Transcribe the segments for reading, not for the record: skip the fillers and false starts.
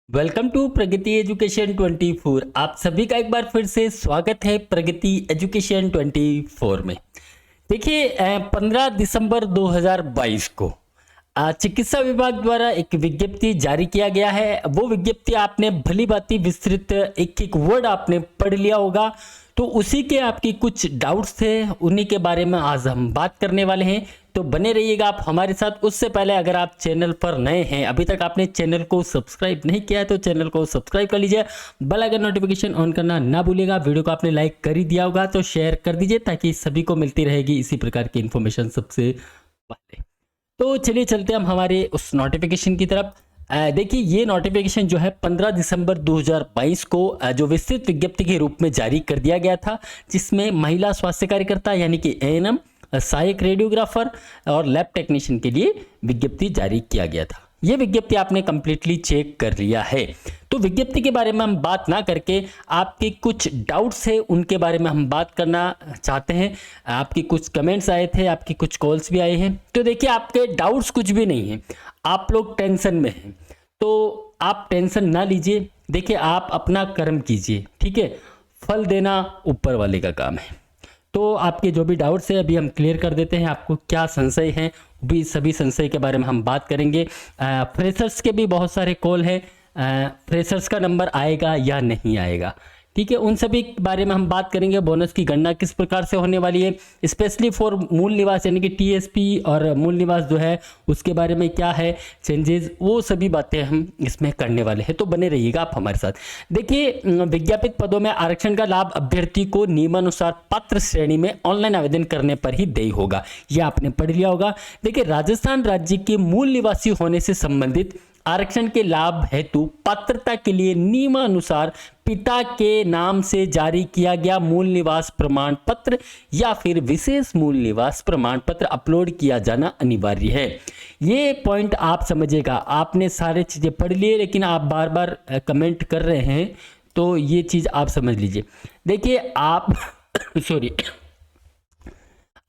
Welcome to Pragati education 24। आप सभी का एक बार फिर से स्वागत है प्रगति एजुकेशन 24 में। देखिए 15 दिसंबर 2022 को चिकित्सा विभाग द्वारा एक विज्ञप्ति जारी किया गया है। वो विज्ञप्ति आपने भली भांति विस्तृत एक एक वर्ड आपने पढ़ लिया होगा, तो उसी के आपकी कुछ डाउट्स थे, उन्हीं के बारे में आज हम बात करने वाले हैं। तो बने रहिएगा आप हमारे साथ। उससे पहले अगर आप चैनल पर नए हैं, अभी तक आपने चैनल को सब्सक्राइब नहीं किया है, तो चैनल को सब्सक्राइब कर लीजिए। बेल आइकन नोटिफिकेशन ऑन करना ना भूलिएगा। वीडियो को आपने लाइक कर ही दिया होगा तो शेयर कर दीजिए, ताकि सभी को मिलती रहेगी इसी प्रकार की इन्फॉर्मेशन सबसे पहले। तो चलिए चलते हैं हम हमारे उस नोटिफिकेशन की तरफ। देखिए ये नोटिफिकेशन जो है 15 दिसंबर 2022 को जो विस्तृत विज्ञप्ति के रूप में जारी कर दिया गया था, जिसमें महिला स्वास्थ्य कार्यकर्ता यानी कि एएनएम, सहायक रेडियोग्राफर और लैब टेक्नीशियन के लिए विज्ञप्ति जारी किया गया था। ये विज्ञप्ति आपने कंप्लीटली चेक कर लिया है। तो विज्ञप्ति के बारे में हम बात ना करके आपके कुछ डाउट्स है उनके बारे में हम बात करना चाहते हैं। आपकी कुछ कमेंट्स आए थे, आपकी कुछ कॉल्स भी आए हैं। तो देखिए आपके डाउट्स कुछ भी नहीं है, आप लोग टेंशन में हैं, तो आप टेंशन ना लीजिए। देखिए आप अपना कर्म कीजिए, ठीक है। फल देना ऊपर वाले का काम है। तो आपके जो भी डाउट्स है अभी हम क्लियर कर देते हैं। आपको क्या संशय है, भी सभी संशय के बारे में हम बात करेंगे। फ्रेशर्स के भी बहुत सारे कॉल है, फ्रेशर्स का नंबर आएगा या नहीं आएगा, ठीक है, उन सभी के बारे में हम बात करेंगे। बोनस की गणना किस प्रकार से होने वाली है, स्पेशली फॉर मूल निवास यानी कि टीएसपी और मूल निवास जो है उसके बारे में क्या है चेंजेस, वो सभी बातें हम इसमें करने वाले हैं। तो बने रहिएगा आप हमारे साथ। देखिए विज्ञापित पदों में आरक्षण का लाभ अभ्यर्थी को नियमानुसार पात्र श्रेणी में ऑनलाइन आवेदन करने पर ही देय होगा। यह आपने पढ़ लिया होगा। देखिए राजस्थान राज्य के मूल निवासी होने से संबंधित आरक्षण के लाभ हेतु पात्रता के लिए नियमानुसार पिता के नाम से जारी किया गया मूल निवास प्रमाण पत्र या फिर विशेष मूल निवास प्रमाण पत्र अपलोड किया जाना अनिवार्य है। ये पॉइंट आप समझिएगा। आपने सारे चीज़ें पढ़ लिए, लेकिन आप बार बार कमेंट कर रहे हैं, तो ये चीज़ आप समझ लीजिए। देखिए आप सॉरी,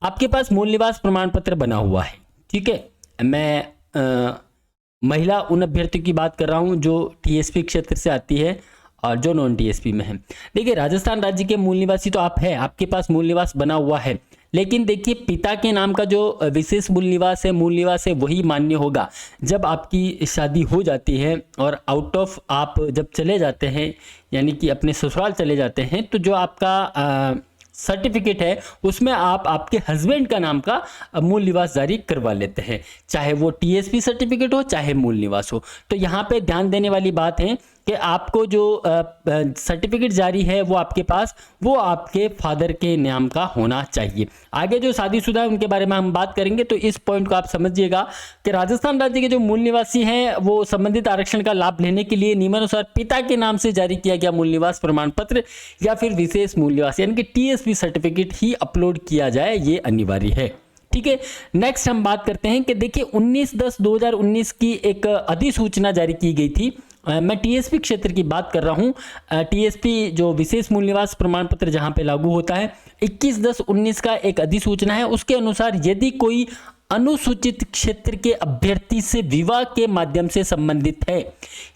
आपके पास मूल निवास प्रमाण पत्र बना हुआ है, ठीक है। मैं महिला उन अभ्यर्थियों की बात कर रहा हूं जो टीएसपी क्षेत्र से आती है और जो नॉन टीएसपी में है। देखिए राजस्थान राज्य के मूल निवासी तो आप है, आपके पास मूल निवास बना हुआ है, लेकिन देखिए पिता के नाम का जो विशेष मूल निवास है वही मान्य होगा। जब आपकी शादी हो जाती है और आउट ऑफ आप जब चले जाते हैं, यानी कि अपने ससुराल चले जाते हैं, तो जो आपका सर्टिफिकेट है उसमें आप आपके हस्बैंड का नाम का मूल निवास जारी करवा लेते हैं, चाहे वो टीएसपी सर्टिफिकेट हो चाहे मूल निवास हो। तो यहाँ पे ध्यान देने वाली बात है कि आपको जो सर्टिफिकेट जारी है वो आपके पास, वो आपके फादर के नाम का होना चाहिए। आगे जो शादीशुदा है उनके बारे में हम बात करेंगे, तो इस पॉइंट को आप समझिएगा कि राजस्थान राज्य के जो मूल निवासी हैं वो संबंधित आरक्षण का लाभ लेने के लिए नियमानुसार पिता के नाम से जारी किया गया मूल निवास प्रमाण पत्र या फिर विशेष मूल निवास यानी कि टीएसपी सर्टिफिकेट ही अपलोड किया जाए, ये अनिवार्य है, ठीक है। नेक्स्ट हम बात करते हैं कि देखिए 19/10/2019 की एक अधिसूचना जारी की गई थी। मैं टीएसपी क्षेत्र की बात कर रहा हूं। टीएसपी जो विशेष मूल निवास प्रमाण पत्र जहां पे लागू होता है, 21/10/19 का एक अधिसूचना है। उसके अनुसार यदि कोई अनुसूचित क्षेत्र के अभ्यर्थी से विवाह के माध्यम से संबंधित है,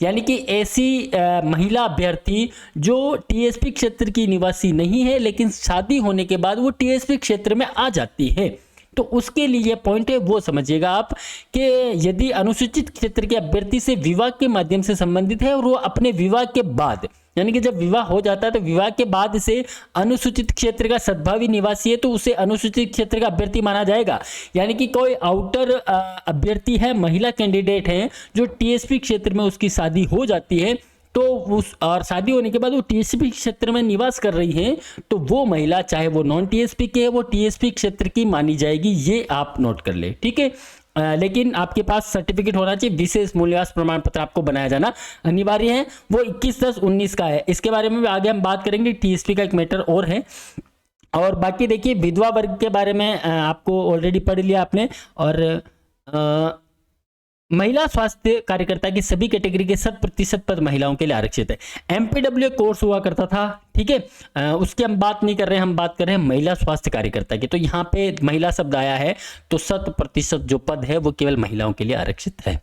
यानी कि ऐसी महिला अभ्यर्थी जो टीएसपी क्षेत्र की निवासी नहीं है, लेकिन शादी होने के बाद वो टीएसपी क्षेत्र में आ जाती है, तो उसके लिए पॉइंट है वो समझिएगा आप कि यदि अनुसूचित क्षेत्र के अभ्यर्थी से विवाह के माध्यम से संबंधित है और वो अपने विवाह के बाद, यानी कि जब विवाह हो जाता है तो विवाह के बाद से अनुसूचित क्षेत्र का सद्भावी निवासी है, तो उसे अनुसूचित क्षेत्र का अभ्यर्थी माना जाएगा। यानी कि कोई आउटर अभ्यर्थी है, महिला कैंडिडेट है जो टीएसपी क्षेत्र में उसकी शादी हो जाती है, तो उस और शादी होने के बाद वो टीएसपी क्षेत्र में निवास कर रही हैं, तो वो महिला चाहे वो नॉन टीएसपी के है, वो टीएसपी क्षेत्र की मानी जाएगी। ये आप नोट कर ले, ठीक है। लेकिन आपके पास सर्टिफिकेट होना चाहिए, विशेष मूल निवास प्रमाण पत्र आपको बनाया जाना अनिवार्य है। वो 21/10/19 का है। इसके बारे में भी आगे हम बात करेंगे। टीएसपी का एक मैटर और है। और बाकी देखिए विधवा वर्ग के बारे में आपको ऑलरेडी पढ़ लिया आपने। और महिला स्वास्थ्य कार्यकर्ता की सभी कैटेगरी के 100% पद महिलाओं के लिए आरक्षित है। एमपीडब्ल्यू कोर्स हुआ करता था, ठीक है, उसकी हम बात नहीं कर रहे हैं, हम बात कर रहे हैं महिला स्वास्थ्य कार्यकर्ता की। तो यहाँ पे महिला शब्द आया है तो 100% जो पद है वो केवल महिलाओं के लिए आरक्षित है।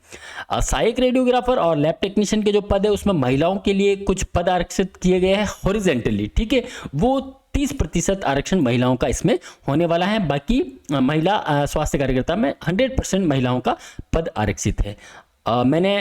सहायक रेडियोग्राफर और लैब टेक्नीशियन के जो पद है उसमें महिलाओं के लिए कुछ पद आरक्षित किए गए हैं हॉरिजेंटली, ठीक है, वो 30% आरक्षण महिलाओं का इसमें होने वाला है। बाकी महिला स्वास्थ्य कार्यकर्ता में 100% महिलाओं का पद आरक्षित है। मैंने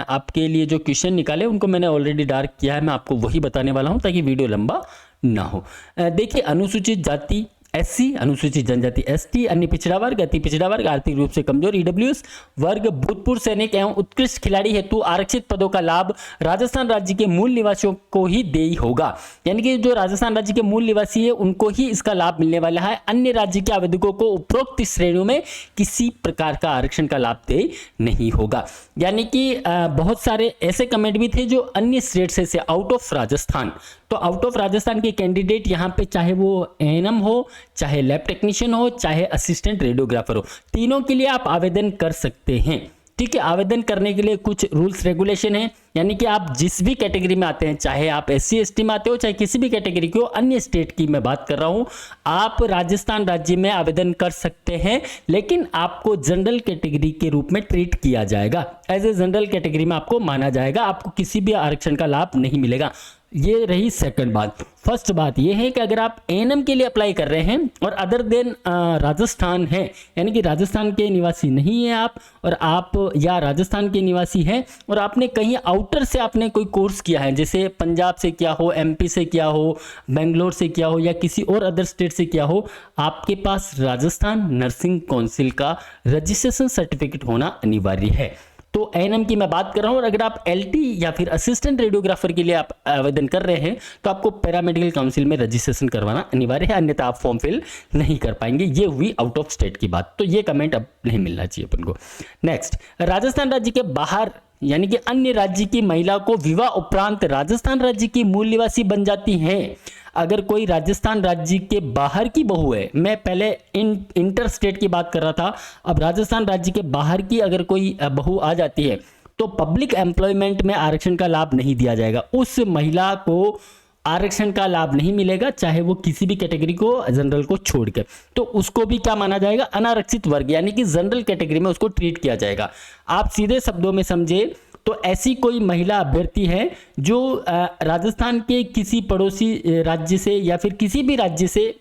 आपके लिए जो क्वेश्चन निकाले उनको मैंने ऑलरेडी डार्क किया है, मैं आपको वही बताने वाला हूं ताकि वीडियो लंबा ना हो। देखिए, अनुसूचित जाति एससी, अनुसूचित जनजाति एसटी, अन्य पिछड़ा वर्ग, अति पिछड़ा वर्ग, आर्थिक रूप से कमजोर ईडब्ल्यूएस वर्ग, भूतपूर्व सैनिक एवं उत्कृष्ट खिलाड़ी हेतु आरक्षित पदों का लाभ राजस्थान राज्य के मूल निवासियों को ही देय होगा। यानी कि जो राजस्थान राज्य के मूल निवासी है उनको ही इसका लाभ मिलने वाला है। अन्य राज्य के आवेदकों को उपरोक्त श्रेणियों में किसी प्रकार का आरक्षण का लाभ देय नहीं होगा। यानी कि बहुत सारे ऐसे कमेंट भी थे जो अन्य स्टेट से आउट ऑफ राजस्थान, तो आउट ऑफ राजस्थान के कैंडिडेट यहाँ पे चाहे वो एएनएम हो, चाहे लैब टेक्नीशियन हो, चाहे असिस्टेंट रेडियोग्राफर हो, तीनों के लिए आप आवेदन कर सकते हैं। ठीक है, आवेदन करने के लिए कुछ रूल्स रेगुलेशन है, यानी कि आप जिस भी कैटेगरी में आते हैं, चाहे आप एससी एसटी में आते हो, चाहे किसी भी कैटेगरी की हो, अन्य स्टेट की मैं बात कर रहा हूं, आप राजस्थान राज्य में आवेदन कर सकते हैं, लेकिन आपको जनरल कैटेगरी के रूप में ट्रीट किया जाएगा। एज ए जनरल कैटेगरी में आपको माना जाएगा, आपको किसी भी आरक्षण का लाभ नहीं मिलेगा। ये रही सेकंड बात। फर्स्ट बात ये है कि अगर आप एएनएम के लिए अप्लाई कर रहे हैं और अदर देन राजस्थान है, यानी कि राजस्थान के निवासी नहीं है आप, और आप या राजस्थान के निवासी हैं और आपने कहीं आउटर से आपने कोई कोर्स किया है, जैसे पंजाब से किया हो, एमपी से किया हो, बेंगलोर से किया हो, या किसी और अदर स्टेट से किया हो, आपके पास राजस्थान नर्सिंग काउंसिल का रजिस्ट्रेशन सर्टिफिकेट होना अनिवार्य है। तो एएनएम की मैं बात कर रहा हूं, और अगर आप एलटी या फिर असिस्टेंट रेडियोग्राफर के लिए आप आवेदन कर रहे हैं तो आपको पैरामेडिकल काउंसिल में रजिस्ट्रेशन करवाना अनिवार्य है, अन्यथा आप फॉर्म फिल नहीं कर पाएंगे। ये हुई आउट ऑफ स्टेट की बात, तो ये कमेंट अब नहीं मिलना चाहिए अपन को। नेक्स्ट, राजस्थान राज्य के बाहर यानी कि अन्य राज्य की महिला को विवाह उपरांत राजस्थान राज्य की मूल निवासी बन जाती हैं। अगर कोई राजस्थान राज्य के बाहर की बहू है, मैं पहले इंटर स्टेट की बात कर रहा था, अब राजस्थान राज्य के बाहर की अगर कोई बहू आ जाती है तो पब्लिक एम्प्लॉयमेंट में आरक्षण का लाभ नहीं दिया जाएगा, उस महिला को आरक्षण का लाभ नहीं मिलेगा, चाहे वो किसी भी कैटेगरी को जनरल को छोड़कर, तो उसको भी क्या माना जाएगा, अनारक्षित वर्ग, यानी कि जनरल कैटेगरी में उसको ट्रीट किया जाएगा। आप सीधे शब्दों में समझे तो ऐसी कोई महिला अभ्यर्थी है जो राजस्थान के किसी पड़ोसी राज्य से या फिर किसी भी राज्य से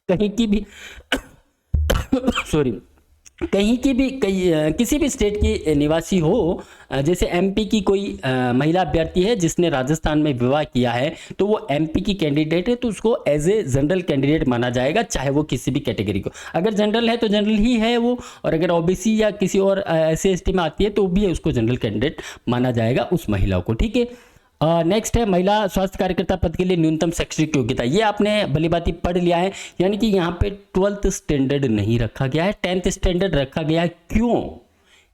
कहीं की भी सॉरी कहीं की भी किसी भी स्टेट की निवासी हो, जैसे एमपी की कोई महिला अभ्यर्थी है जिसने राजस्थान में विवाह किया है, तो वो एमपी की कैंडिडेट है, तो उसको एज ए जनरल कैंडिडेट माना जाएगा, चाहे वो किसी भी कैटेगरी को। अगर जनरल है तो जनरल ही है वो, और अगर ओबीसी या किसी और एससी एसटी में आती है तो भी उसको जनरल कैंडिडेट माना जाएगा उस महिला को। ठीक है, नेक्स्ट है महिला स्वास्थ्य कार्यकर्ता पद के लिए न्यूनतम शैक्षणिक योग्यता। ये आपने भली भांति पढ़ लिया है, यानी कि यहाँ पे 12th स्टैंडर्ड नहीं रखा गया है, 10th स्टैंडर्ड रखा गया है। क्यों?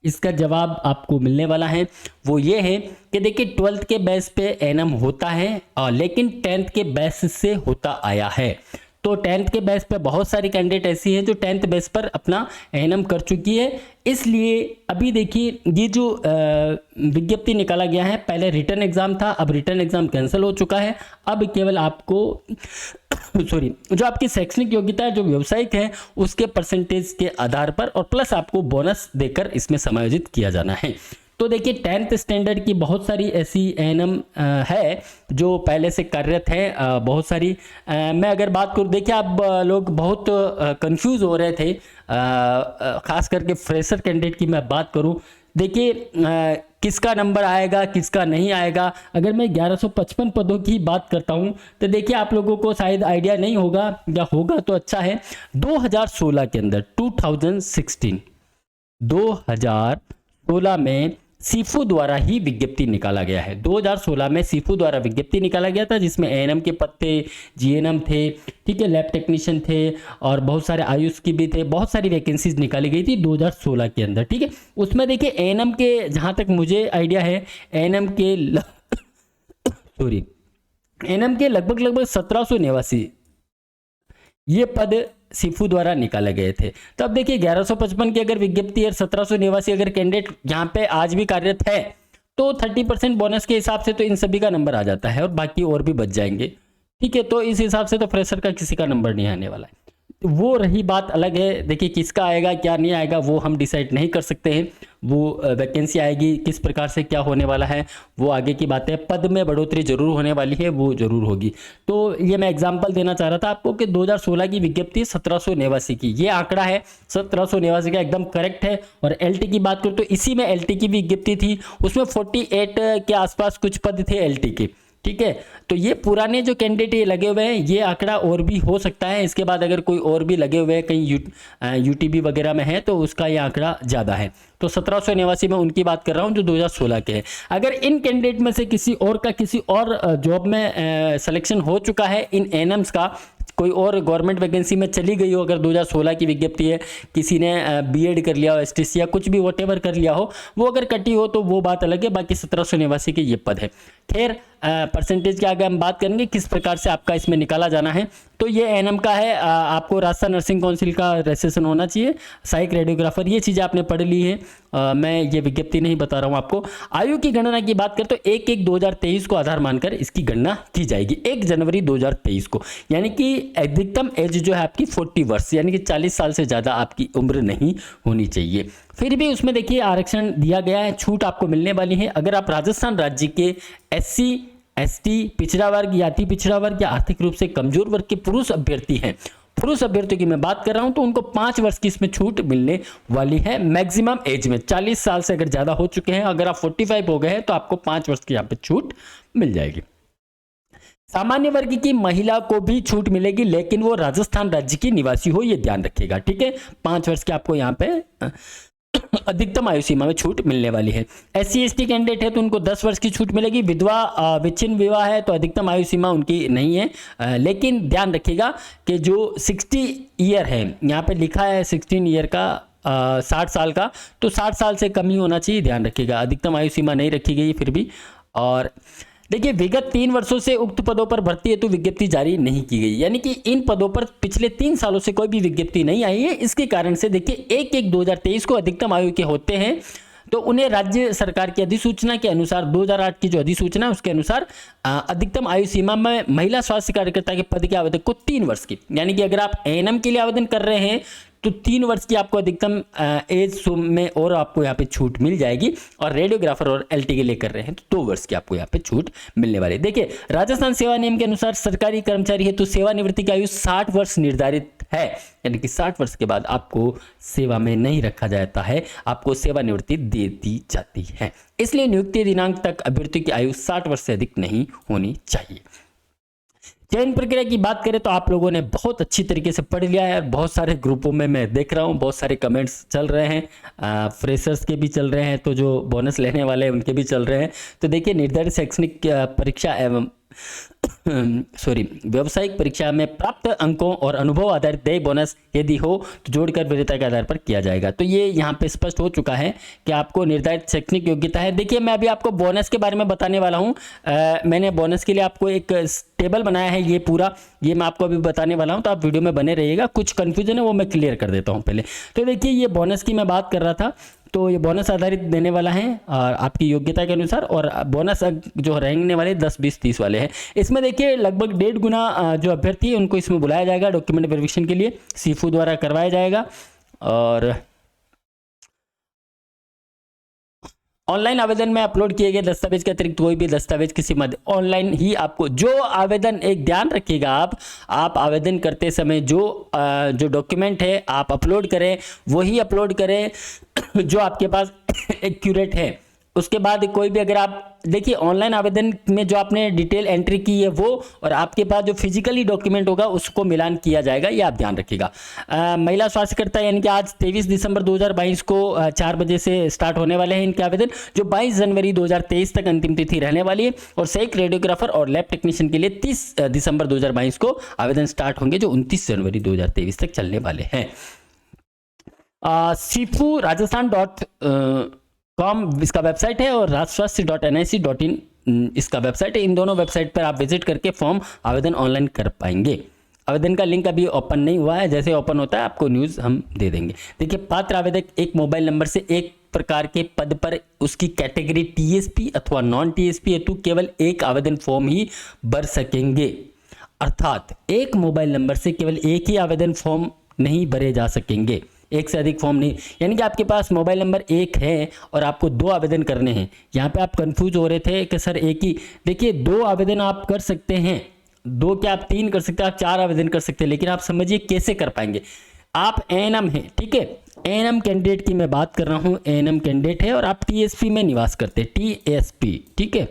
इसका जवाब आपको मिलने वाला है। वो ये है कि देखिए 12th के बेस पे एएनएम होता है, लेकिन 10th के बेस से होता आया है। तो 10th के बेस पे बहुत सारी कैंडिडेट ऐसी हैं जो 10th बेस पर अपना एएनएम कर चुकी है, इसलिए अभी देखिए ये जो विज्ञप्ति निकाला गया है, पहले रिटर्न एग्जाम था, अब रिटर्न एग्जाम कैंसिल हो चुका है। अब केवल आपको जो आपकी शैक्षणिक योग्यता है, जो व्यावसायिक है, उसके परसेंटेज के आधार पर और प्लस आपको बोनस देकर इसमें समायोजित किया जाना है। तो देखिए 10th स्टैंडर्ड की बहुत सारी ऐसी एएनएम है जो पहले से कार्यरत है, बहुत सारी। मैं अगर बात करूँ, देखिए आप लोग बहुत कंफ्यूज हो रहे थे, खास करके फ्रेशर कैंडिडेट की मैं बात करूँ, देखिए किसका नंबर आएगा किसका नहीं आएगा। अगर मैं 1155 पदों की बात करता हूं तो देखिए आप लोगों को शायद आइडिया नहीं होगा, या होगा तो अच्छा है। 2016 के अंदर 2016 में सीफू द्वारा ही विज्ञप्ति निकाला गया है। 2016 में सीफू द्वारा विज्ञप्ति निकाला गया था, जिसमें एएनएम के पद थे, जीएनएम थे, ठीक है, लैब टेक्नीशियन थे, और बहुत सारे आयुष की भी थे, बहुत सारी वैकेंसीज निकाली गई थी 2016 के अंदर। ठीक है, उसमें देखिए एएनएम के, जहां तक मुझे आइडिया है, एएनएम के लगभग 1789 ये पद सीफू द्वारा निकाले गए थे। तो अब देखिए 1155 की अगर विज्ञप्ति और 1789 अगर कैंडिडेट यहाँ पे आज भी कार्यरत है तो 30% बोनस के हिसाब से तो इन सभी का नंबर आ जाता है और बाकी और भी बच जाएंगे। ठीक है, तो इस हिसाब से तो फ्रेशर का किसी का नंबर नहीं आने वाला है। वो रही बात अलग है, देखिए किसका आएगा क्या नहीं आएगा वो हम डिसाइड नहीं कर सकते हैं। वो वैकेंसी आएगी किस प्रकार से क्या होने वाला है वो आगे की बात है। पद में बढ़ोतरी जरूर होने वाली है, वो जरूर होगी। तो ये मैं एग्जांपल देना चाह रहा था आपको कि 2016 की विज्ञप्ति 1789 की, ये आंकड़ा है 1789 का एकदम करेक्ट है। और एलटी की बात करूँ तो इसी में एलटी की विज्ञप्ति थी, उसमें 48 के आसपास कुछ पद थे एलटी के। ठीक है, तो ये पुराने जो कैंडिडेट ये लगे हुए हैं ये आंकड़ा और भी हो सकता है। इसके बाद अगर कोई और भी लगे हुए हैं कहीं यूटीबी वगैरह में है तो उसका ये आंकड़ा ज़्यादा है। तो 1789 में उनकी बात कर रहा हूँ जो 2016 के हैं। अगर इन कैंडिडेट में से किसी और का किसी और जॉब में सिलेक्शन हो चुका है इन एनएम्स का, कोई और गवर्नमेंट वैकेंसी में चली गई हो, अगर 2016 की विज्ञप्ति है, किसी ने बीएड कर लिया हो, एसटीसी या कुछ भी वॉटेवर कर लिया हो, वो अगर कटी हो तो वो बात अलग है। बाकी 1789 के ये पद है। खैर परसेंटेज के आगे हम बात करेंगे किस प्रकार से आपका इसमें निकाला जाना है। तो ये एनएम का है, आपको राजस्थान नर्सिंग काउंसिल का रजिस्ट्रेशन होना चाहिए, सहायक रेडियोग्राफर, ये चीज़ें आपने पढ़ ली है। मैं ये विज्ञप्ति नहीं बता रहा हूँ आपको। आयु की गणना की बात करें तो 1/1/2023 को आधार मानकर इसकी गणना की जाएगी 1 जनवरी 2023 को। यानी कि अधिकतम एज जो है आपकी 40 वर्ष, यानी कि 40 साल से ज़्यादा आपकी उम्र नहीं होनी चाहिए। फिर भी उसमें देखिए आरक्षण दिया गया है, छूट आपको मिलने वाली है। अगर आप राजस्थान राज्य के SC ST पिछड़ा वर्ग या अति पिछड़ा वर्ग या आर्थिक रूप से कमजोर वर्ग के पुरुष अभ्यर्थी हैं, पुरुष अभ्यर्थियों की मैं बात कर रहा हूं, तो उनको 5 वर्ष की इसमें छूट मिलने वाली है। मैक्सिमम एज में 40 साल से अगर ज्यादा हो चुके हैं, अगर आप 45 हो गए हैं तो आपको 5 वर्ष की यहाँ पे छूट मिल जाएगी। सामान्य वर्ग की महिला को भी छूट मिलेगी, लेकिन वो राजस्थान राज्य की निवासी हो, ये ध्यान रखिएगा। ठीक है, 5 वर्ष की आपको यहाँ पे अधिकतम आयु सीमा में छूट मिलने वाली है। SC ST कैंडिडेट है तो उनको 10 वर्ष की छूट मिलेगी। विधवा विच्छिन्न विवाह है तो अधिकतम आयु सीमा उनकी नहीं है, लेकिन ध्यान रखिएगा कि जो 60 ईयर है, यहाँ पे लिखा है 16 ईयर का 60 साल का, तो 60 साल से कम ही होना चाहिए, ध्यान रखिएगा। अधिकतम आयु सीमा नहीं रखी गई फिर भी। और देखिए विगत 3 वर्षों से उक्त पदों पर भर्ती हेतु विज्ञप्ति जारी नहीं की गई, यानी कि इन पदों पर पिछले 3 सालों से कोई भी विज्ञप्ति नहीं आई है। इसके कारण से देखिए 1/1/2023 को अधिकतम आयु के होते हैं तो उन्हें राज्य सरकार की अधिसूचना के अनुसार 2008 की जो अधिसूचना है उसके अनुसार अधिकतम आयु सीमा में महिला स्वास्थ्य कार्यकर्ता के पद के आवेदक को 3 वर्ष की, यानी कि अगर आप एएनएम के लिए आवेदन कर रहे हैं तो 3 वर्ष की आपको अधिकतम एज में और आपको यहाँ पे छूट मिल जाएगी। और रेडियोग्राफर और एलटी के लिए कर रहे हैं तो 2 वर्ष की आपको यहाँ पे छूट मिलने वाली है। देखिए राजस्थान सेवा नियम के अनुसार सरकारी कर्मचारी है तो सेवानिवृत्ति की आयु 60 वर्ष निर्धारित है, यानी कि 60 वर्ष के बाद आपको सेवा में नहीं रखा जाता है, आपको सेवानिवृत्ति दे दी जाती है। इसलिए नियुक्ति दिनांक तक अभ्यर्थी की आयु 60 वर्ष से अधिक नहीं होनी चाहिए। चयन प्रक्रिया की बात करें तो आप लोगों ने बहुत अच्छी तरीके से पढ़ लिया है। बहुत सारे ग्रुपों में मैं देख रहा हूँ बहुत सारे कमेंट्स चल रहे हैं, फ्रेशर्स के भी चल रहे हैं, तो जो बोनस लेने वाले हैं उनके भी चल रहे हैं। तो देखिए निर्धारित शैक्षणिक परीक्षा एवं व्यावसायिक परीक्षा में प्राप्त अंकों और अनुभव आधारित देय बोनस यदि हो तो जोड़कर वरीयता के आधार पर किया जाएगा। तो ये यहाँ पे स्पष्ट हो चुका है कि आपको निर्धारित शैक्षणिक योग्यता है। देखिए मैं अभी आपको बोनस के बारे में बताने वाला हूँ। मैंने बोनस के लिए आपको एक टेबल बनाया है, ये पूरा ये मैं आपको अभी बताने वाला हूँ, तो आप वीडियो में बने रहिएगा। कुछ कन्फ्यूजन है वो मैं क्लियर कर देता हूँ पहले। तो देखिए ये बोनस की मैं बात कर रहा था, तो ये बोनस आधारित देने वाला है और आपकी योग्यता के अनुसार, और बोनस जो रहने वाले 10, 20, 30 वाले हैं। इसमें देखिए लगभग 1.5 गुना जो अभ्यर्थी है उनको इसमें बुलाया जाएगा डॉक्यूमेंट वेरिफिकेशन के लिए, सीफू द्वारा करवाया जाएगा। और ऑनलाइन आवेदन में अपलोड किए गए दस्तावेज के अतिरिक्त कोई भी दस्तावेज किसी ऑनलाइन ही आपको जो आवेदन, एक ध्यान रखिएगा आप आवेदन करते समय जो डॉक्यूमेंट है आप अपलोड करें वही अपलोड करें जो आपके पास एक्यूरेट है। उसके बाद कोई भी अगर आप देखिए ऑनलाइन आवेदन में जो आपने डिटेल एंट्री की है वो और आपके पास जो फिजिकली डॉक्यूमेंट होगा उसको मिलान किया जाएगा, ये आप ध्यान रखिएगा। महिला स्वास्थ्यकर्ता यानी कि आज 23 दिसंबर 2022 को 4 बजे से स्टार्ट होने वाले हैं इनके आवेदन, जो 22 जनवरी 2023 तक अंतिम तिथि रहने वाली है। और सहायक रेडियोग्राफर और लैब टेक्नीशियन के लिए 30 दिसंबर 2022 को आवेदन स्टार्ट होंगे, जो 29 जनवरी 2023 तक चलने वाले हैं। सीफू राजस्थान.com इसका वेबसाइट है और rajswasthya.nic.in इसका वेबसाइट है। इन दोनों वेबसाइट पर आप विजिट करके फॉर्म आवेदन ऑनलाइन कर पाएंगे। आवेदन का लिंक अभी ओपन नहीं हुआ है, जैसे ओपन होता है आपको न्यूज़ हम दे देंगे। देखिए, पात्र आवेदक एक मोबाइल नंबर से एक प्रकार के पद पर उसकी कैटेगरी टीएसपी अथवा नॉन टीएसपी हेतु केवल एक आवेदन फॉर्म ही भर सकेंगे। अर्थात एक मोबाइल नंबर से केवल एक ही आवेदन फॉर्म नहीं भरे जा सकेंगे, एक से अधिक फॉर्म नहीं। यानी कि आपके पास मोबाइल नंबर एक है और आपको 2 आवेदन करने हैं। यहाँ पे आप कंफ्यूज हो रहे थे कि सर एक ही, देखिए 2 आवेदन आप कर सकते हैं, 2 क्या आप 3 कर सकते हैं, आप 4 आवेदन कर सकते हैं, लेकिन आप समझिए कैसे कर पाएंगे। आप एएनएम हैं, ठीक है, एएनएम कैंडिडेट की मैं बात कर रहा हूँ, एएनएम कैंडिडेट है और आप टीएसपी में निवास करते हैं, टीएसपी, ठीक है,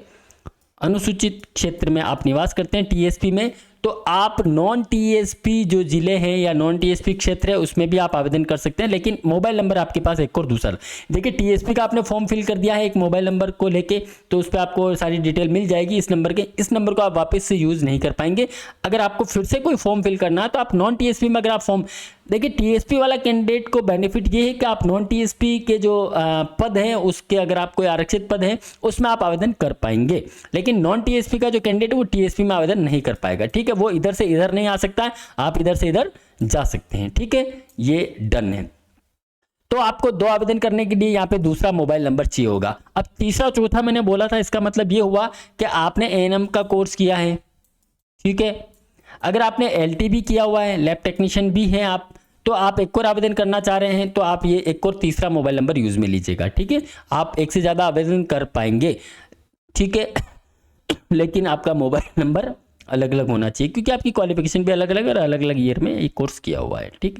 अनुसूचित क्षेत्र में आप निवास करते हैं टीएसपी में, तो आप नॉन टीएसपी जो जिले हैं या नॉन टीएसपी क्षेत्र है उसमें भी आप आवेदन कर सकते हैं, लेकिन मोबाइल नंबर आपके पास एक और दूसरा। देखिए, टीएसपी का आपने फॉर्म फिल कर दिया है एक मोबाइल नंबर को लेके, तो उस पर आपको सारी डिटेल मिल जाएगी इस नंबर के। इस नंबर को आप वापस से यूज़ नहीं कर पाएंगे। अगर आपको फिर से कोई फॉर्म फिल करना है तो आप नॉन टीएसपी में अगर आप फॉर्म, देखिए टीएसपी वाला कैंडिडेट को बेनिफिट ये है कि आप नॉन टीएसपी के जो पद हैं उसके, अगर आप कोई आरक्षित पद है उसमें आप आवेदन कर पाएंगे, लेकिन नॉन टीएसपी का जो कैंडिडेट है वो टीएसपी में आवेदन नहीं कर पाएगा, ठीक है। वो इधर से इधर नहीं आ सकता है, आप इधर से इधर जा सकते हैं, ठीक है, ये डन है। तो आपको 2 आवेदन करने के लिए यहाँ पे दूसरा मोबाइल नंबर चाहिए होगा। अब तीसरा चौथा मैंने बोला था, इसका मतलब ये हुआ कि आपने एएनएम का कोर्स किया है, ठीक है। अगर आपने एलटी किया हुआ है, लैब टेक्नीशियन भी हैं आप, तो आप एक और आवेदन करना चाह रहे हैं तो आप ये एक और तीसरा मोबाइल नंबर यूज में लीजिएगा, ठीक है। आप एक से ज़्यादा आवेदन कर पाएंगे, ठीक है, लेकिन आपका मोबाइल नंबर अलग अलग होना चाहिए क्योंकि आपकी क्वालिफिकेशन भी अलग अलग और अलग अलग ईयर में एक कोर्स किया हुआ है, ठीक।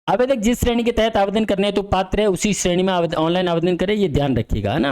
आवेदक जिस श्रेणी के तहत आवेदन करने तो पात्र है उसी श्रेणी में ऑनलाइन आवेदन करें, ये ध्यान रखिएगा, है ना।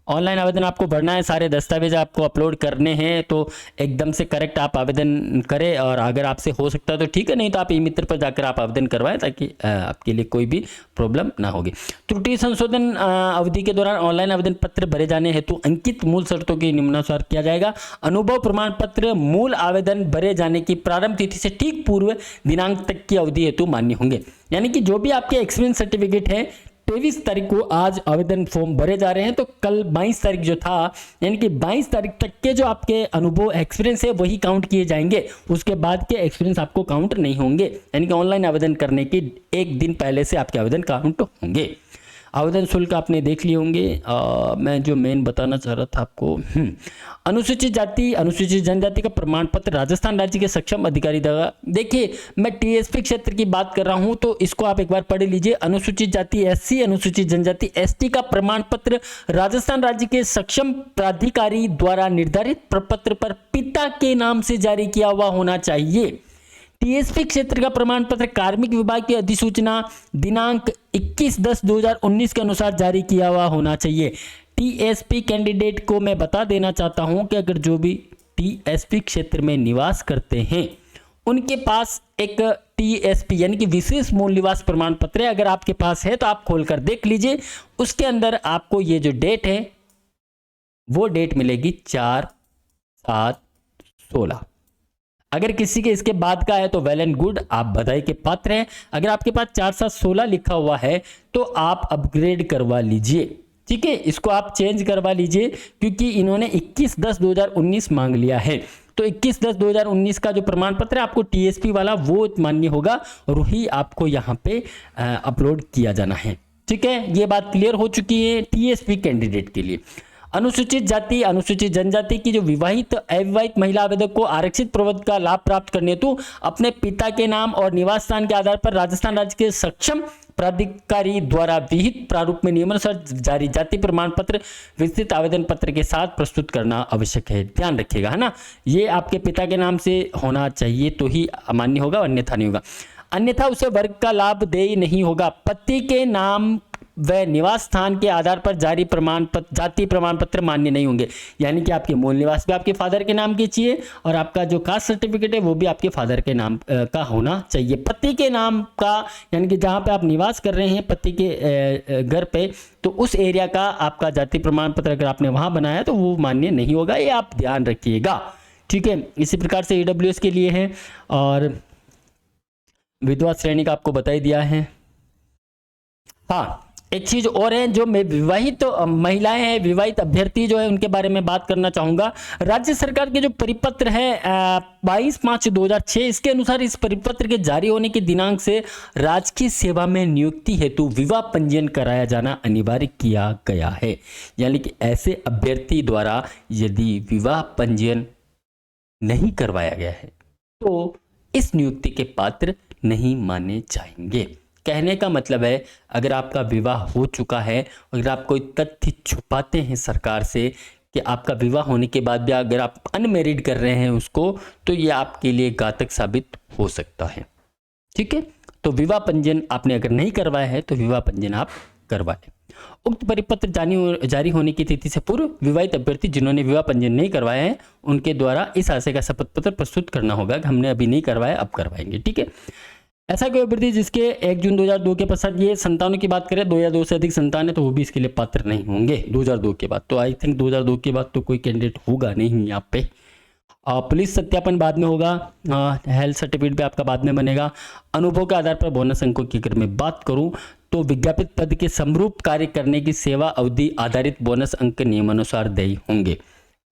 ऑनलाइन आवेदन आपको भरना है, सारे दस्तावेज आपको अपलोड करने हैं, तो एकदम से करेक्ट आप आवेदन करें, और अगर आपसे हो सकता है तो ठीक है, नहीं तो आप ई मित्र पर जाकर आप आवेदन करवाएं ताकि आपके लिए कोई भी प्रॉब्लम ना होगी। त्रुटि संशोधन अवधि के दौरान ऑनलाइन आवेदन पत्र भरे जाने हेतु अंकित मूल शर्तों के निम्नानुसार किया जाएगा। अनुभव प्रमाण पत्र मूल आवेदन भरे जाने की प्रारंभ तिथि से ठीक पूर्व दिनांक तक की अवधि हेतु मान्य होंगे। यानी कि जो भी आपके एक्सपीरियंस सर्टिफिकेट है 23 तारीख को आज आवेदन फॉर्म भरे जा रहे हैं, तो कल 22 तारीख जो था, यानी कि 22 तारीख तक के जो आपके अनुभव एक्सपीरियंस है वही काउंट किए जाएंगे, उसके बाद के एक्सपीरियंस आपको काउंट नहीं होंगे। यानी कि ऑनलाइन आवेदन करने की एक दिन पहले से आपके आवेदन काउंट होंगे। आवेदन शुल्क आपने देख लिए होंगे। मैं जो मेन बताना चाह रहा था आपको, अनुसूचित जाति अनुसूचित जनजाति का प्रमाण पत्र राजस्थान राज्य के सक्षम अधिकारी द्वारा, देखिए मैं टीएसपी क्षेत्र की बात कर रहा हूं तो इसको आप एक बार पढ़ लीजिए। अनुसूचित जाति एससी, अनुसूचित जनजाति एसटी का प्रमाण पत्र राजस्थान राज्य के सक्षम प्राधिकारी द्वारा निर्धारित प्रपत्र पर पिता के नाम से जारी किया हुआ होना चाहिए। टीएसपी क्षेत्र का प्रमाण पत्र कार्मिक विभाग की अधिसूचना दिनांक 21/10/2019 के अनुसार जारी किया हुआ होना चाहिए। टीएसपी कैंडिडेट को मैं बता देना चाहता हूं कि अगर जो भी टीएसपी क्षेत्र में निवास करते हैं उनके पास एक टीएसपी यानी कि विशेष मूल निवास प्रमाण पत्र है, अगर आपके पास है तो आप खोलकर देख लीजिए। उसके अंदर आपको ये जो डेट है वो डेट मिलेगी 4/7/16। अगर किसी के इसके बाद का है तो वेल एंड गुड, आप बधाई के पात्र हैं। अगर आपके पास 4/7/16 लिखा हुआ है तो आप अपग्रेड करवा लीजिए, ठीक है, इसको आप चेंज करवा लीजिए क्योंकि इन्होंने 21/10/2019 मांग लिया है। तो 21/10/2019 का जो प्रमाण पत्र है आपको टीएसपी वाला वो मान्य होगा और वही आपको यहाँ पे अपलोड किया जाना है, ठीक है। ये बात क्लियर हो चुकी है टीएसपी कैंडिडेट के लिए। अनुसूचित जाति अनुसूचित जनजाति की जो विवाहित अविवाहित महिला आवेदक को आरक्षित प्रवर्ग का लाभ प्राप्त करने हेतु अपने पिता के नाम और निवास स्थान के आधार पर राजस्थान राज्य के सक्षम प्राधिकारी द्वारा विहित प्रारूप में नियमानुसार जारी जाति प्रमाण पत्र विस्तृत आवेदन पत्र के साथ प्रस्तुत करना आवश्यक है। ध्यान रखिएगा, है ना, ये आपके पिता के नाम से होना चाहिए तो ही मान्य होगा, अन्यथा नहीं होगा। अन्यथा उसे वर्ग का लाभ देय नहीं होगा। पति के नाम व निवास स्थान के आधार पर जारी प्रमाण पत्र जाति प्रमाण पत्र मान्य नहीं होंगे। यानी कि आपके मूल निवास भी आपके फादर के नाम की चाहिए और आपका जो कास्ट सर्टिफिकेट है वो भी आपके फादर के नाम का होना चाहिए। पति के नाम का यानी कि जहाँ पे आप निवास कर रहे हैं पति के घर पे, तो उस एरिया का आपका जाति प्रमाण पत्र अगर आपने वहाँ बनाया तो वो मान्य नहीं होगा, ये आप ध्यान रखिएगा, ठीक है। इसी प्रकार से ईडब्ल्यूएस के लिए है और विधवा श्रेणी का आपको बता ही दिया है। हाँ, एक चीज और है जो मैं विवाहित महिलाएं हैं, विवाहित अभ्यर्थी जो है उनके बारे में बात करना चाहूंगा। राज्य सरकार के जो परिपत्र है 22/5/2006, इसके अनुसार इस परिपत्र के जारी होने के दिनांक से राजकीय सेवा में नियुक्ति हेतु विवाह पंजीयन कराया जाना अनिवार्य किया गया है। यानी कि ऐसे अभ्यर्थी द्वारा यदि विवाह पंजीयन नहीं करवाया गया है तो इस नियुक्ति के पात्र नहीं माने जाएंगे। कहने का मतलब है, अगर आपका विवाह हो चुका है, अगर आप कोई तथ्य छुपाते हैं सरकार से कि आपका विवाह होने के बाद भी अगर आप अनमैरिड कर रहे हैं उसको, तो ये आपके लिए घातक साबित हो सकता है। ठीक है, तो विवाह पंजीयन आपने अगर नहीं करवाया है तो विवाह पंजीयन आप करवाएं। उक्त परिपत्र जारी होने की तिथि से पूर्व विवाहित अभ्यर्थी जिन्होंने विवाह पंजीयन नहीं करवाया है उनके द्वारा इस आशय का शपथ पत्र प्रस्तुत करना होगा कि हमने अभी नहीं करवाया, अब करवाएंगे। ठीक है, ऐसा कोई अभ्यर्थी जिसके 1 जून 2002 के पश्चात, ये संतानों की बात करें 2 या 2 से अधिक संतान है तो वो भी इसके लिए पात्र नहीं होंगे 2002 के बाद। तो आई थिंक 2002 के बाद तो कोई कैंडिडेट होगा नहीं यहाँ पे। पुलिस सत्यापन बाद में होगा, हेल्थ सर्टिफिकेट भी आपका बाद में बनेगा। अनुभव के आधार पर बोनस अंकों की अगर मैं बात करूं तो विज्ञापित पद के समरूप कार्य करने की सेवा अवधि आधारित बोनस अंक नियमानुसार देय होंगे।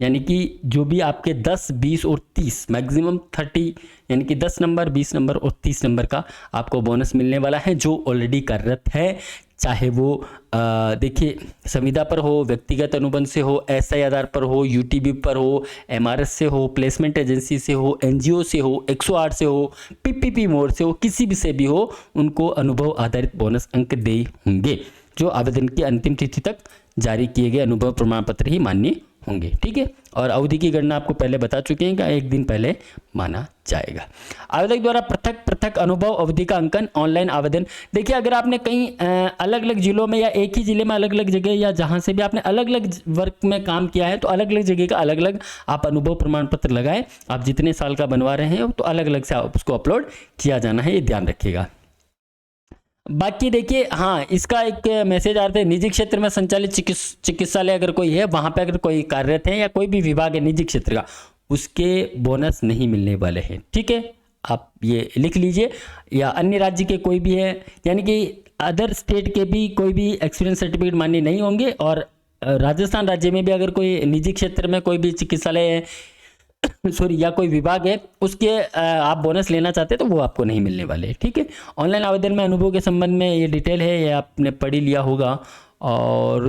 यानी कि जो भी आपके 10, 20 और 30, मैक्सिमम 30, यानी कि 10 नंबर, 20 नंबर और 30 नंबर का आपको बोनस मिलने वाला है जो ऑलरेडी कार्यरत है, चाहे वो देखिए संविदा पर हो, व्यक्तिगत अनुबंध से हो, एसआई आधार पर हो, यूटीबी पर हो, एमआरएस से हो, प्लेसमेंट एजेंसी से हो, एनजीओ से हो, 108 से हो, पीपीपी मोड से हो, किसी भी से भी हो, उनको अनुभव आधारित बोनस अंक देय होंगे जो आवेदन की अंतिम तिथि तक जारी किए गए अनुभव प्रमाण पत्र ही मान्य होंगे। ठीक है, और अवधि की गणना आपको पहले बता चुके हैं कि 1 दिन पहले माना जाएगा। आवेदक द्वारा पृथक पृथक अनुभव अवधि का अंकन ऑनलाइन आवेदन। देखिए, अगर आपने कहीं अलग अलग जिलों में या एक ही जिले में अलग अलग जगह या जहां से भी आपने अलग अलग वर्क में काम किया है तो अलग अलग जगह का अलग अलग आप अनुभव प्रमाण पत्र लगाएं। आप जितने साल का बनवा रहे हैं तो अलग अलग से आप उसको अपलोड किया जाना है, ये ध्यान रखिएगा। बाकी देखिए, हाँ, इसका एक मैसेज आता है, निजी क्षेत्र में संचालित चिकित्सालय अगर कोई है, वहां पे अगर कोई कार्यरत है या कोई भी विभाग है निजी क्षेत्र का, उसके बोनस नहीं मिलने वाले हैं। ठीक है, आप ये लिख लीजिए। या अन्य राज्य के कोई भी है, यानी कि अदर स्टेट के भी कोई भी एक्सपीरियंस सर्टिफिकेट मान्य नहीं होंगे। और राजस्थान राज्य में भी अगर कोई निजी क्षेत्र में कोई भी चिकित्सालय है या कोई विभाग है, उसके आप बोनस लेना चाहते हैं तो वो आपको नहीं मिलने वाले। ठीक है, ऑनलाइन आवेदन में अनुभव के संबंध में ये डिटेल है, ये आपने पढ़ी लिया होगा। और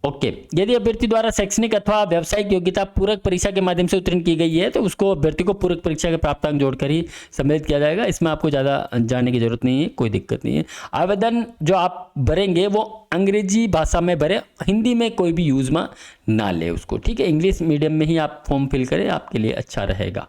ओके, यदि अभ्यर्थी द्वारा शैक्षणिक अथवा व्यावसायिक योग्यता पूरक परीक्षा के माध्यम से उत्तीर्ण की गई है तो उसको अभ्यर्थी को पूरक परीक्षा के प्राप्तांक जोड़कर ही सम्मिलित किया जाएगा। इसमें आपको ज़्यादा जानने की जरूरत नहीं है, कोई दिक्कत नहीं है। आवेदन जो आप भरेंगे वो अंग्रेजी भाषा में भरें, हिंदी में कोई भी यूज में ना ले उसको। ठीक है, इंग्लिश मीडियम में ही आप फॉर्म फिल करें, आपके लिए अच्छा रहेगा।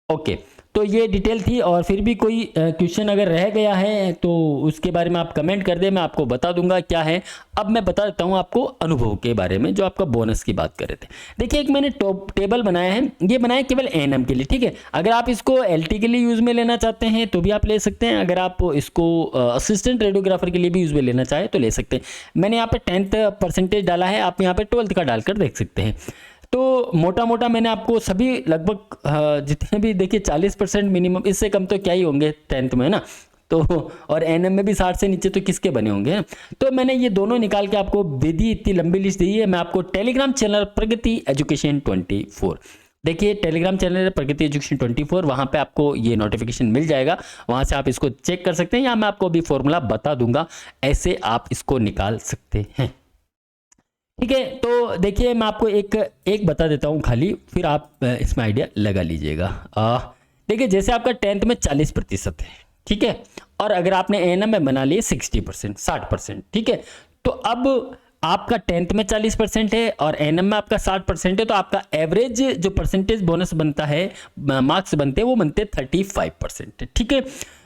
ओके, तो ये डिटेल थी। और फिर भी कोई क्वेश्चन अगर रह गया है तो उसके बारे में आप कमेंट कर दें, मैं आपको बता दूंगा क्या है। अब मैं बता देता हूँ आपको अनुभव के बारे में, जो आपका बोनस की बात कर रहे थे। देखिए, एक मैंने टेबल बनाया है, ये बनाया केवल एएनएम के लिए। ठीक है, अगर आप इसको एलटी के लिए यूज में लेना चाहते हैं तो भी आप ले सकते हैं, अगर आप इसको असिस्टेंट रेडियोग्राफर के लिए भी यूज में लेना चाहे तो ले सकते हैं। मैंने यहाँ पे 10th परसेंटेज डाला है, आप यहाँ पे 12th का डालकर देख सकते हैं। तो मोटा मोटा मैंने आपको सभी लगभग जितने भी देखिए 40% मिनिमम, इससे कम तो क्या ही होंगे 10th में ना, तो और एनएम में भी 60 से नीचे तो किसके बने होंगे। तो मैंने ये दोनों निकाल के आपको विधि इतनी लंबी लिस्ट दी है। मैं आपको टेलीग्राम चैनल प्रगति एजुकेशन 24, देखिए टेलीग्राम चैनल प्रगति एजुकेशन 24, वहाँ पे आपको ये नोटिफिकेशन मिल जाएगा, वहाँ से आप इसको चेक कर सकते हैं, या मैं आपको अभी फॉर्मूला बता दूंगा, ऐसे आप इसको निकाल सकते हैं। ठीक है, तो देखिए मैं आपको एक बता देता हूँ खाली, फिर आप इसमें आइडिया लगा लीजिएगा। देखिए, जैसे आपका 10th में 40% है, ठीक है, और अगर आपने एएनएम में बना लिए 60%, 60%, ठीक है, तो अब आपका 10th में 40% है और एएनएम में आपका 60% है, तो आपका एवरेज जो परसेंटेज बोनस बनता है, मार्क्स बनते हैं, वो बनते 35%। ठीक है,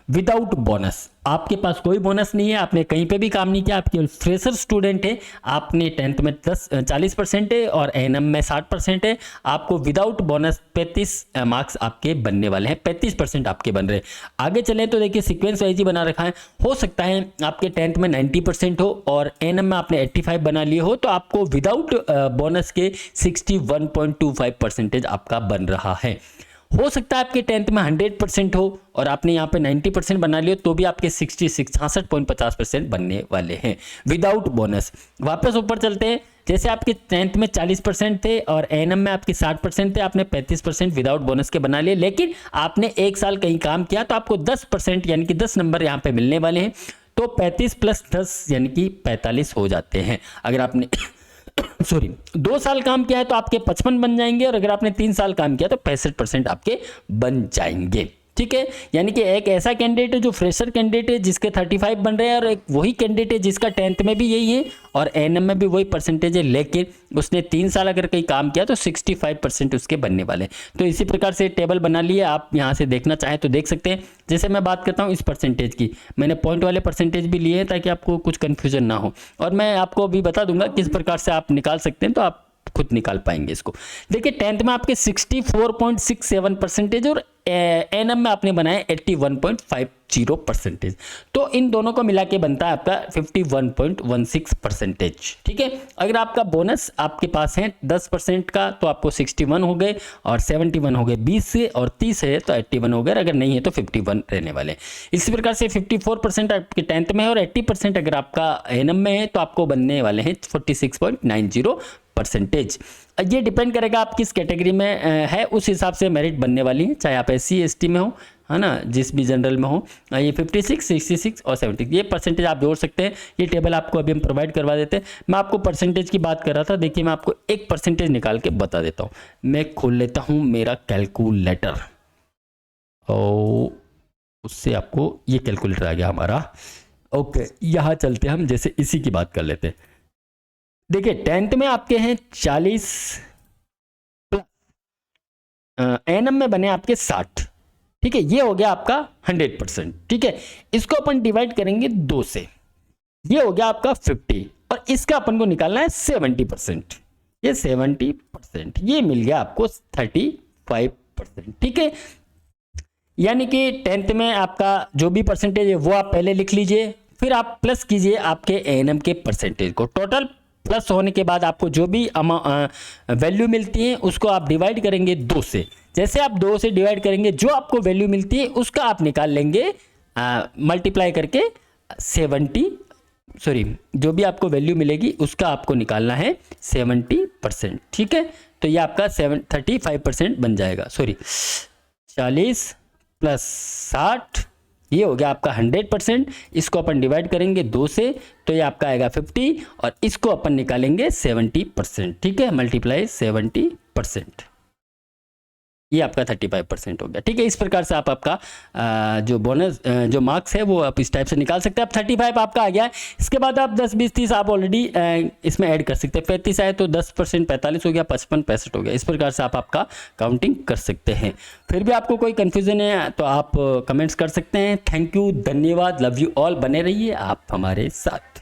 विदाउट बोनस, आपके पास कोई बोनस नहीं है, आपने कहीं पे भी काम नहीं किया, आप केवल फ्रेशर स्टूडेंट है, आपने 10th में 40% है और एएनएम में 60% है, आपको विदाउट बोनस 35 मार्क्स आपके बनने वाले हैं, 35% आपके बन रहे हैं। आगे चले तो देखिए सीक्वेंस वाइज ही बना रखा है, हो सकता है आपके 10th में 90% हो और एएनएम में आपने 85 बना लिए हो, तो आपको विदाउट बोनस के 61.25% आपका बन रहा है। हो सकता है आपके 10th में 100% हो और आपने यहाँ पे 90% बना लियो तो भी आपके 66.50% बनने वाले हैं विदाउट बोनस। वापस ऊपर चलते हैं, जैसे आपके 10th में 40% थे और एएनएम में आपके 60% थे, आपने 35% विदाउट बोनस के बना लिए, लेकिन आपने एक साल कहीं काम किया तो आपको 10% यानी कि 10 नंबर यहाँ पे मिलने वाले हैं। तो 35 प्लस 10 यानी कि 45 हो जाते हैं। अगर आपने सॉरी 2 साल काम किया है तो आपके 55 बन जाएंगे और अगर आपने 3 साल काम किया तो 65% आपके बन जाएंगे। ठीक है, यानी कि एक ऐसा कैंडिडेट है जो फ्रेशर कैंडिडेट है जिसके 35 बन रहे हैं और एक वही कैंडिडेट है जिसका 10th में भी यही है और एएनएम में भी वही परसेंटेज है, लेकिन उसने 3 साल अगर कहीं काम किया तो 65% उसके बनने वाले हैं। तो इसी प्रकार से टेबल बना लिए, आप यहाँ से देखना चाहें तो देख सकते हैं। जैसे मैं बात करता हूँ इस परसेंटेज की, मैंने पॉइंट वाले परसेंटेज भी लिए हैं ताकि आपको कुछ कन्फ्यूजन ना हो, और मैं आपको अभी बता दूंगा किस प्रकार से आप निकाल सकते हैं, तो आप खुद निकाल पाएंगे इसको। देखिए 10th में आपके 64.67% और एएनएम में आपने बनाए 81.50%, तो इन दोनों को मिला के बनता है आपका 51.16%। ठीक है, अगर आपका बोनस आपके पास है 10% का तो आपको 61 हो गए और 71 हो गए 20 से, और 30 है तो 81 हो गए, अगर नहीं है तो 51 रहने वाले। इसी प्रकार से 54% आपके 10th में है और 80% अगर आपका एएनएम में है तो आपको बनने वाले हैं 46.90%। ये डिपेंड करेगा आप किस कैटेगरी में है, उस हिसाब से मेरिट बनने वाली है, चाहे आप SC ST में हो, है ना, जिस भी जनरल में हो। ये 56, 66 और 70 ये परसेंटेज आप जोड़ सकते हैं। ये टेबल आपको अभी हम प्रोवाइड करवा देते हैं। मैं आपको परसेंटेज की बात कर रहा था, देखिए मैं आपको एक परसेंटेज निकाल के बता देता हूँ। मैं खोल लेता हूँ मेरा कैलकुलेटर और उससे आपको ये कैलकुलेटर आ गया हमारा। ओके, यहाँ चलते हम, जैसे इसी की बात कर लेते हैं। देखिए 10th में आपके हैं 40 प्लस एएनएम में बने आपके 60। ठीक है, ये हो गया आपका 100%। ठीक है, इसको अपन डिवाइड करेंगे 2 से, ये हो गया आपका 50 और इसका अपन को निकालना है 70%। ये 70%, ये मिल गया आपको 35%। ठीक है, यानी कि 10th में आपका जो भी परसेंटेज है वो आप पहले लिख लीजिए, फिर आप प्लस कीजिए आपके एएनएम के परसेंटेज को। टोटल प्लस होने के बाद आपको जो भी वैल्यू मिलती है उसको आप डिवाइड करेंगे 2 से। जैसे आप 2 से डिवाइड करेंगे, जो आपको वैल्यू मिलती है उसका आप निकाल लेंगे मल्टीप्लाई करके 70, जो भी आपको वैल्यू मिलेगी उसका आपको निकालना है 70%। ठीक है, तो ये आपका 35% बन जाएगा। 40 प्लस 60, ये हो गया आपका 100%। इसको अपन डिवाइड करेंगे 2 से तो ये आपका आएगा 50 और इसको अपन निकालेंगे 70%। ठीक है, मल्टीप्लाई 70%, ये आपका 35% हो गया। ठीक है, इस प्रकार से आप आपका जो बोनस जो मार्क्स है वो आप इस टाइप से निकाल सकते हैं। आप 35 आपका आ गया है, इसके बाद आप 10, 20, 30 आप ऑलरेडी इसमें ऐड कर सकते हैं। 35 आए तो 10% 45 हो गया, 55 65 हो गया। इस प्रकार से आप आपका काउंटिंग कर सकते हैं। फिर भी आपको कोई कन्फ्यूजन है तो आप कमेंट्स कर सकते हैं। थैंक यू, धन्यवाद, लव यू ऑल, बने रहिए आप हमारे साथ।